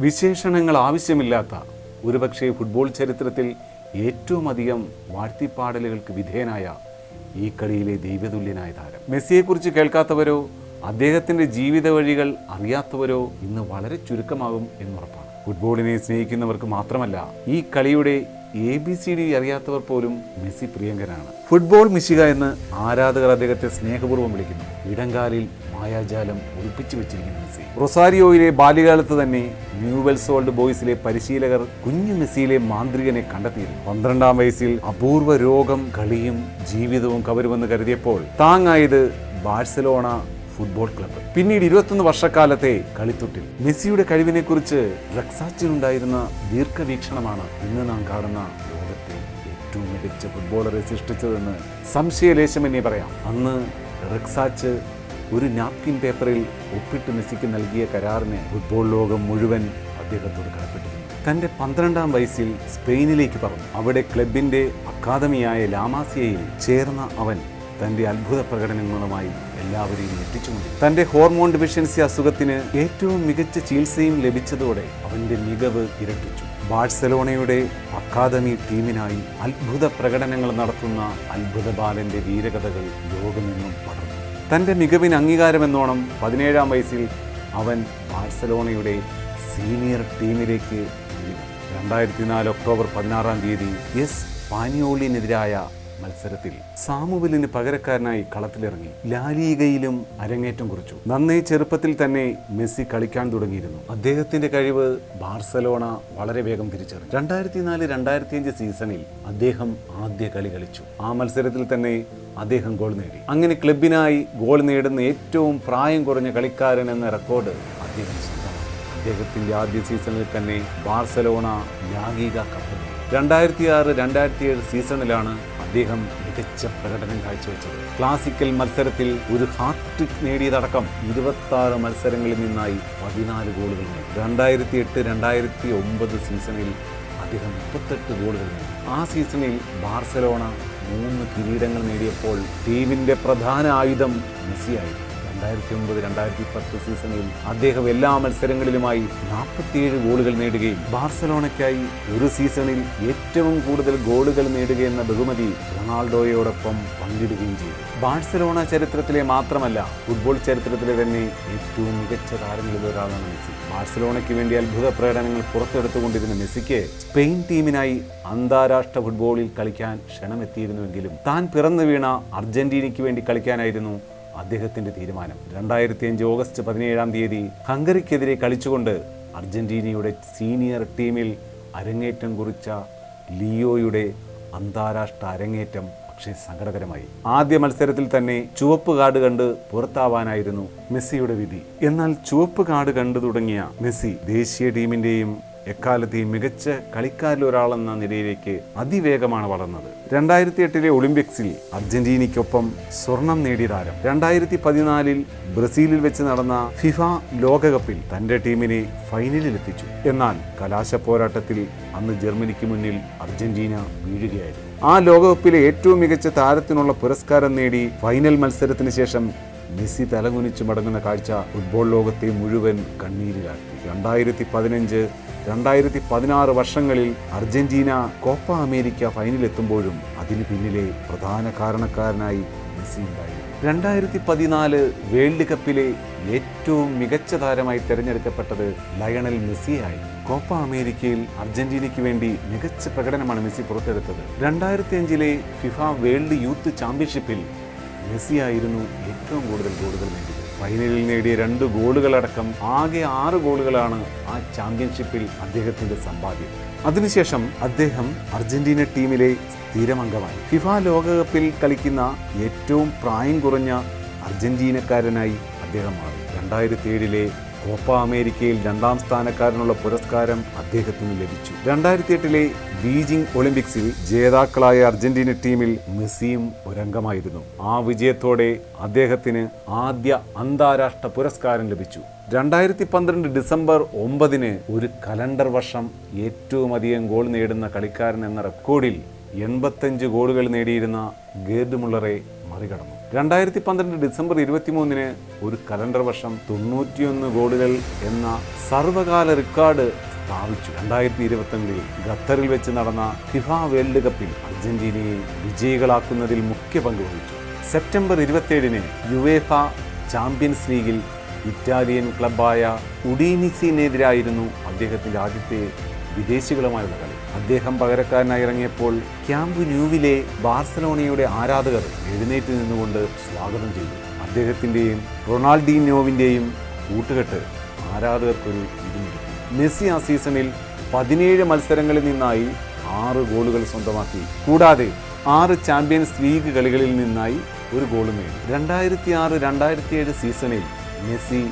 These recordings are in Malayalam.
വിശേഷണങ്ങൾ ആവശ്യമില്ലാത്ത ഒരുപക്ഷെ ഫുട്ബോൾ ചരിത്രത്തിൽ ഏറ്റവും അധികം വാഴ്ത്തിപ്പാടലുകൾക്ക് വിധേയനായ ഈ കളിയിലെ ദൈവതുല്യനായ താരം. മെസ്സിയെക്കുറിച്ച് കേൾക്കാത്തവരോ അദ്ദേഹത്തിൻ്റെ ജീവിത വഴികൾ അറിയാത്തവരോ ഇന്ന് വളരെ ചുരുക്കമാകും എന്നുറപ്പാണ്. ഫുട്ബോളിനെ സ്നേഹിക്കുന്നവർക്ക് മാത്രമല്ല, ഈ കളിയുടെ ABCD അറിയാത്തവർ പോലും മെസ്സി പ്രിയങ്കരാണ്. ഫുട്ബോൾ മിശിക എന്ന് ആരാധകർ അദ്ദേഹത്തെ സ്നേഹപൂർവ്വം വിളിക്കുന്നു. ഇടങ്കാലിൽ മായാജാലം ഒളിപ്പിച്ചു വെച്ചിരിക്കുന്ന മെസ്സി. റൊസാരിയോയിലെ ബാല്യകാലത്ത് തന്നെ ന്യൂവെൽസ് ഓൾഡ് ബോയ്സിലെ പരിശീലകർ കുഞ്ഞു മെസ്സിയിലെ മാന്ത്രികനെ കണ്ടെത്തിയിരുന്നു. 12-ാം വയസ്സിൽ അപൂർവ രോഗം കളിയും ജീവിതവും കവരുമെന്ന് കരുതിയപ്പോൾ താങ്ങായത് ബാഴ്സലോണ ഫുട്ബോൾ ക്ലബ്ബ്. പിന്നീട് 21 വർഷക്കാലത്തെ കളിത്തൊട്ടിൽ മെസ്സിയുടെ കഴിവിനെക്കുറിച്ച് റക്സാച്ചിനുണ്ടായിരുന്ന ദീർഘവീക്ഷണമാണ് ഇന്ന് നാം കാണുന്ന ലോകത്തെ ഏറ്റവും മികച്ച ഫുട്ബോളറെ സൃഷ്ടിച്ചതെന്ന് സംശയലേശമെന്നേ പറയാം. അന്ന് റക്സാച്ച് ഒരു നാപ്കിൻ പേപ്പറിൽ ഒപ്പിട്ട് മെസ്സിക്ക് നൽകിയ കരാറിന് ഫുട്ബോൾ ലോകം മുഴുവൻ അദ്ദേഹത്തോട് കടപ്പെട്ടിരുന്നു. തൻ്റെ 12-ാം വയസ്സിൽ സ്പെയിനിലേക്ക് പറന്നു. അവിടെ ക്ലബിൻ്റെ അക്കാദമിയായ ലാമാസിയയിൽ ചേർന്ന അവൻ തൻ്റെ അത്ഭുത പ്രകടനങ്ങളുമായി എല്ലാവരെയും എത്തിച്ചുകൊണ്ടിരുന്നു. തൻ്റെ ഹോർമോൺ ഡിഫിഷ്യൻസി അസുഖത്തിന് ഏറ്റവും മികച്ച ചികിത്സയും ലഭിച്ചതോടെ അവൻ്റെ മികവ് ഇരട്ടിച്ചു. ബാഴ്സലോണയുടെ അക്കാദമി ടീമിനായി അത്ഭുത പ്രകടനങ്ങൾ നടത്തുന്ന അത്ഭുത ബാലൻ്റെ വീരകഥകൾ ലോകമെങ്ങും പടർന്നു. തൻ്റെ മികവിന് അംഗീകാരമെന്നോണം 17-ാം വയസ്സിൽ അവൻ ബാഴ്സലോണയുടെ സീനിയർ ടീമിലേക്ക് 2004 ഒക്ടോബർ 16-ാം തീയതി എസ്പാനിയോളിനെതിരായ മത്സരത്തിൽ സാമുവലിന് പകരക്കാരനായി കളത്തിലിറങ്ങി ലാലീഗയിലും അരങ്ങേറ്റം കുറിച്ചു. നന്നേ ചെറുപ്പത്തിൽ തന്നെ മെസ്സി കളിക്കാൻ തുടങ്ങിയിരുന്നു. അദ്ദേഹത്തിന്റെ കഴിവ് ബാഴ്സലോണ വളരെ വേഗം തിരിച്ചറിഞ്ഞു. 2004-2005 സീസണിൽ അദ്ദേഹം ആദ്യ കളി കളിച്ചു. ആ മത്സരത്തിൽ തന്നെ അദ്ദേഹം ഗോൾ നേടി. അങ്ങനെ ക്ലബിനായി ഗോൾ നേടുന്ന ഏറ്റവും പ്രായം കുറഞ്ഞ കളിക്കാരൻ എന്ന റെക്കോർഡ് അദ്ദേഹം സ്വന്തമാക്കി. അദ്ദേഹത്തിന്റെ ആദ്യ സീസണിൽ തന്നെ ബാഴ്സലോണ ലാലീഗ കപ്പ് നേടി. 2006-2007 സീസണിലാണ് അദ്ദേഹം മികച്ച പ്രകടനം കാഴ്ചവെച്ചത്. ക്ലാസിക്കൽ മത്സരത്തിൽ ഒരു ഹാട്രിക് നേടിയതടക്കം 26 മത്സരങ്ങളിൽ നിന്നായി 14 ഗോളുകൾ നേടി. 2008-2009 സീസണിൽ അദ്ദേഹം 38 ഗോളുകൾ നേടി. ആ സീസണിൽ ബാഴ്സലോണ 3 കിരീടങ്ങൾ നേടിയപ്പോൾ ടീമിന്റെ പ്രധാന ആയുധം മെസ്സിയായിരുന്നു. 2009-2010 സീസണിൽ അദ്ദേഹം എല്ലാ മത്സരങ്ങളിലുമായി 47 ഗോളുകൾ നേടുകയും ബാഴ്സലോണയ്ക്കായി ഒരു സീസണിൽ ഏറ്റവും കൂടുതൽ ഗോളുകൾ നേടുകയെന്ന ബഹുമതി റൊണാൾഡോയോടൊപ്പം പങ്കിടുകയും ചെയ്തു. ബാഴ്സലോണ ചരിത്രത്തിലെ മാത്രമല്ല, ഫുട്ബോൾ ചരിത്രത്തിലെ തന്നെ ഏറ്റവും മികച്ച താരങ്ങളിൽ ഒരാളാണ് മെസ്സി. ബാഴ്സലോണയ്ക്ക് വേണ്ടി അത്ഭുത പ്രകടനങ്ങൾ പുറത്തെടുത്തുകൊണ്ടിരുന്ന മെസ്സിക്ക് സ്പെയിൻ ടീമിനായി അന്താരാഷ്ട്ര ഫുട്ബോളിൽ കളിക്കാൻ ക്ഷണമെത്തിയിരുന്നുവെങ്കിലും താൻ പിറന്നു വീണ അർജന്റീനയ്ക്ക് വേണ്ടി കളിക്കാനായിരുന്നു അദ്ദേഹത്തിന്റെ തീരുമാനം. 2005 ഓഗസ്റ്റ് 17-ാം തീയതി ഹംഗറിക്കെതിരെ കളിച്ചുകൊണ്ട് അർജന്റീനയുടെ സീനിയർ ടീമിൽ അരങ്ങേറ്റം കുറിച്ച ലിയോയുടെ അന്താരാഷ്ട്ര അരങ്ങേറ്റം പക്ഷേ സങ്കടകരമായി. ആദ്യ മത്സരത്തിൽ തന്നെ ചുവപ്പ് കാർഡ് കണ്ട് പുറത്താവാനായിരുന്നു മെസ്സിയുടെ വിധി. എന്നാൽ ചുവപ്പ് കാർഡ് കണ്ടു തുടങ്ങിയ മെസ്സി ദേശീയ ടീമിന്റെയും എക്കാലത്തെയും മികച്ച കളിക്കാരിൽ ഒരാളെന്ന നിലയിലേക്ക് അതിവേഗമാണ് വളർന്നത്. 2008 ഒളിമ്പിക്സിൽ അർജന്റീനയ്ക്കൊപ്പം സ്വർണം നേടിയ താരം 2014 ബ്രസീലിൽ വെച്ച് നടന്ന ഫിഫ ലോകകപ്പിൽ തന്റെ ടീമിനെ ഫൈനലിലെത്തിച്ചു. എന്നാൽ കലാശ പോരാട്ടത്തിൽ അന്ന് ജർമ്മനിക്ക് മുന്നിൽ അർജന്റീന വീഴുകയായിരുന്നു. ആ ലോകകപ്പിലെ ഏറ്റവും മികച്ച താരത്തിനുള്ള പുരസ്കാരം നേടി ഫൈനൽ മത്സരത്തിന് ശേഷം മെസ്സി തലകുനിച്ച് മടങ്ങുന്ന കാഴ്ച ഫുട്ബോൾ ലോകത്തെ മുഴുവൻ കണ്ണീരിലാക്കി. 2015-2016 വർഷങ്ങളിൽ അർജന്റീന കോപ്പ അമേരിക്ക ഫൈനലെത്തുമ്പോഴും അതിന് പിന്നിലെ പ്രധാന കാരണക്കാരനായി മെസ്സി ഉണ്ടായിരുന്നു. 2014 വേൾഡ് കപ്പിലെ ഏറ്റവും മികച്ച താരമായി തിരഞ്ഞെടുക്കപ്പെട്ടത് ലയണൽ മെസ്സിയായി. കോപ്പ അമേരിക്കയിൽ അർജന്റീനയ്ക്ക് വേണ്ടി മികച്ച പ്രകടനമാണ് മെസ്സി പുറത്തെടുത്തത്. 2005 ഫിഫ വേൾഡ് യൂത്ത് ചാമ്പ്യൻഷിപ്പിൽ മെസ്സിയായിരുന്നു ഏറ്റവും കൂടുതൽ ഗോളുകൾ നേടിയത്. ഫൈനലിൽ നേടിയ 2 ഗോളുകളടക്കം ആകെ 6 ഗോളുകളാണ് ആ ചാമ്പ്യൻഷിപ്പിൽ അദ്ദേഹത്തിന്റെ സമ്പാദ്യം. അതിനുശേഷം അദ്ദേഹം അർജന്റീന ടീമിലെ സ്ഥിരമംഗമായി. ഫിഫ ലോകകപ്പിൽ കളിക്കുന്ന ഏറ്റവും പ്രായം കുറഞ്ഞ അർജന്റീനക്കാരനായി അദ്ദേഹം മാറി. 2007 കോപ്പ അമേരിക്കയിൽ 2ാം സ്ഥാനക്കാരനുള്ള പുരസ്കാരം അദ്ദേഹത്തിന് ലഭിച്ചു. 2008 ബീജിംഗ് ഒളിമ്പിക്സിൽ ജേതാക്കളായ അർജന്റീന ടീമിൽ മെസ്സിയും ഒരംഗമായിരുന്നു. ആ വിജയത്തോടെ അദ്ദേഹത്തിന് ആദ്യ അന്താരാഷ്ട്ര പുരസ്കാരം ലഭിച്ചു. 2012 ഡിസംബർ 9 ഒരു കലണ്ടർ വർഷം ഏറ്റവും അധികം ഗോൾ നേടുന്ന കളിക്കാരൻ എന്ന റെക്കോർഡിൽ 85 ഗോളുകൾ നേടിയിരുന്ന ഗേർഡ് മുള്ളറെ മറികടന്നു. 2012 ഡിസംബർ 23 ഒരു കലണ്ടർ വർഷം 91 ഗോളുകൾ എന്ന സർവകാല റെക്കോർഡ് സ്ഥാപിച്ചു. 2022 ഖത്തറിൽ വെച്ച് നടന്ന ഫിഫ വേൾഡ് കപ്പിൽ അർജന്റീനയെ വിജയികളാക്കുന്നതിൽ മുഖ്യ പങ്ക് വഹിച്ചു. സെപ്റ്റംബർ 27 യുവേഫ ചാമ്പ്യൻസ് ലീഗിൽ ഇറ്റാലിയൻ ക്ലബ്ബായ ഉഡീനിസിനെതിരായിരുന്നു അദ്ദേഹത്തിൻ്റെ ആദ്യത്തെ വിദേശികളുമായുള്ള കളി. അദ്ദേഹം പകരക്കാരനായി ഇറങ്ങിയപ്പോൾ ക്യാമ്പ് ന്യൂവിലെ ബാർസലോണയുടെ ആരാധകർ എഴുന്നേറ്റ് നിന്നുകൊണ്ട് സ്വാഗതം ചെയ്തു. അദ്ദേഹത്തിൻ്റെയും റൊണാൾഡീനോവിൻ്റെയും കൂട്ടുകെട്ട് ആരാധകർക്കൊരു ഇടിഞ്ഞു. മെസ്സി ആ സീസണിൽ 17 മത്സരങ്ങളിൽ നിന്നായി 6 ഗോളുകൾ സ്വന്തമാക്കി. കൂടാതെ 6 ചാമ്പ്യൻസ് ലീഗ് കളികളിൽ നിന്നായി 1 ഗോളും നേടി. 2006-2007 സീസണിൽ മെസ്സി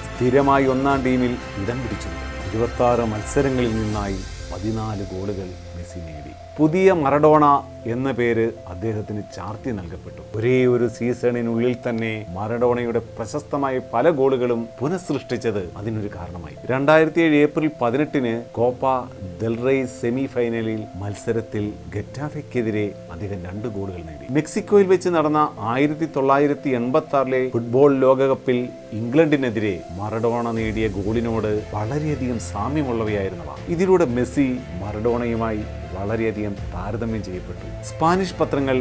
സ്ഥിരമായി ഒന്നാം ടീമിൽ ഇടം പിടിച്ചു. 26 മത്സരങ്ങളിൽ നിന്നായി 14 ഗോളുകൾ മെസ്സി നേടി. പുതിയ മറഡോണ എന്ന പേര് അദ്ദേഹത്തിന് ചാർത്തി നൽകപ്പെട്ടു. ഒരേ ഒരു സീസണിനുള്ളിൽ തന്നെ മറഡോണയുടെ പ്രശസ്തമായ പല ഗോളുകളും പുനഃസൃഷ്ടിച്ചത് അതിനൊരു കാരണമായി. 2007 ഏപ്രിൽ 18 കോപ്പ ദെൽറേ സെമി ഫൈനലിൽ മത്സരത്തിൽ ഗെറ്റാഫയ്ക്കെതിരെ അദ്ദേഹം 2 ഗോളുകൾ നേടി. മെക്സിക്കോയിൽ വെച്ച് നടന്ന 1986 ഫുട്ബോൾ ലോകകപ്പിൽ ഇംഗ്ലണ്ടിനെതിരെ മറഡോണ നേടിയ ഗോളിനോട് വളരെയധികം സാമ്യമുള്ളവയായിരുന്നവ. ഇതിലൂടെ മെസ്സി മറഡോണയുമായി വളരെയധികം താരതമ്യം ചെയ്യപ്പെട്ടു. സ്പാനിഷ് പത്രങ്ങൾ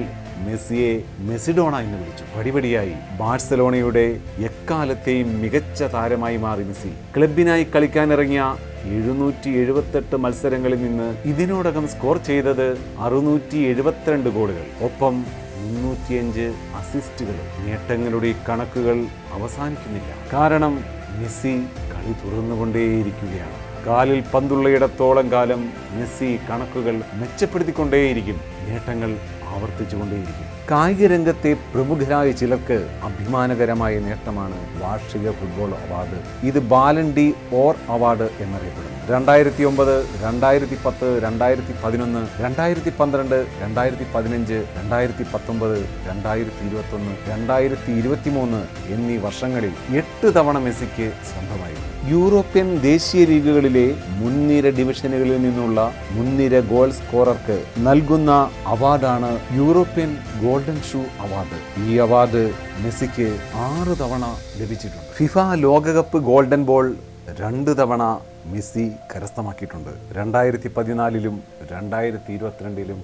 മെസ്സിയെ മെസിഡോണ എന്ന് വിളിച്ചു. പടിപടിയായി ബാഴ്സലോണയുടെ എക്കാലത്തെയും മികച്ച താരമായി മാറി മെസ്സി. ക്ലബിനായി കളിക്കാനിറങ്ങിയ 778 മത്സരങ്ങളിൽ നിന്ന് ഇതിനോടകം സ്കോർ ചെയ്തത് 672 ഗോളുകൾ, ഒപ്പം 305 അസിസ്റ്റുകളും. നേട്ടങ്ങളുടെ കണക്കുകൾ അവസാനിക്കുന്നില്ല. കാരണം മെസ്സി കളി തുറന്നുകൊണ്ടേയിരിക്കുകയാണ്. കാലിൽ പന്തുള്ളയിടത്തോളം കാലം മെസ്സി കണക്കുകൾ മെച്ചപ്പെടുത്തിക്കൊണ്ടേയിരിക്കും, നേട്ടങ്ങൾ ആവർത്തിച്ചുകൊണ്ടേയിരിക്കും. കായിക രംഗത്തെ പ്രമുഖരായ ചിലർക്ക് അഭിമാനകരമായ നേട്ടമാണ് വാർഷിക ഫുട്ബോൾ അവാർഡ്. ഇത് ബാലൻ ഡി ഓർ അവാർഡ് എന്നറിയപ്പെടുന്നു. 2009, 2010, 2011, 2012, 2015, 2019, 2021, 2023 എന്നീ വർഷങ്ങളിൽ 8 തവണ മെസ്സിക്ക് സ്വന്തമായി. യൂറോപ്യൻ ദേശീയ ലീഗുകളിലെ മുൻനിര ഡിവിഷനുകളിൽ നിന്നുള്ള മുൻനിര ഗോൾ സ്കോറർക്ക് നൽകുന്ന അവാർഡാണ് യൂറോപ്യൻ ഗോൾഡൻ ഷൂ അവാർഡ്. ഈ അവാർഡ് മെസ്സിക്ക് 6 തവണ ലഭിച്ചിട്ടുണ്ട്. ഫിഫ ലോകകപ്പ് ഗോൾഡൻ ബോൾ 2 തവണ മെസ്സി കരസ്ഥമാക്കിയിട്ടുണ്ട്. 2014 2022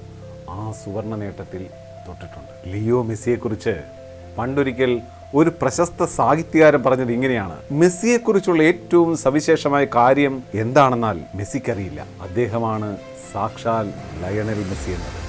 ആ സുവർണ നേട്ടത്തിൽ തൊട്ടിട്ടുണ്ട്. ലിയോ മെസ്സിയെക്കുറിച്ച് പണ്ടൊരിക്കൽ ഒരു പ്രശസ്ത സാഹിത്യകാരൻ പറഞ്ഞത് ഇങ്ങനെയാണ്: മെസ്സിയെക്കുറിച്ചുള്ള ഏറ്റവും സവിശേഷമായ കാര്യം എന്താണെന്നാൽ മെസ്സിക്കറിയില്ല. അദ്ദേഹമാണ് സാക്ഷാൽ ലയണൽ മെസ്സി എന്നത്.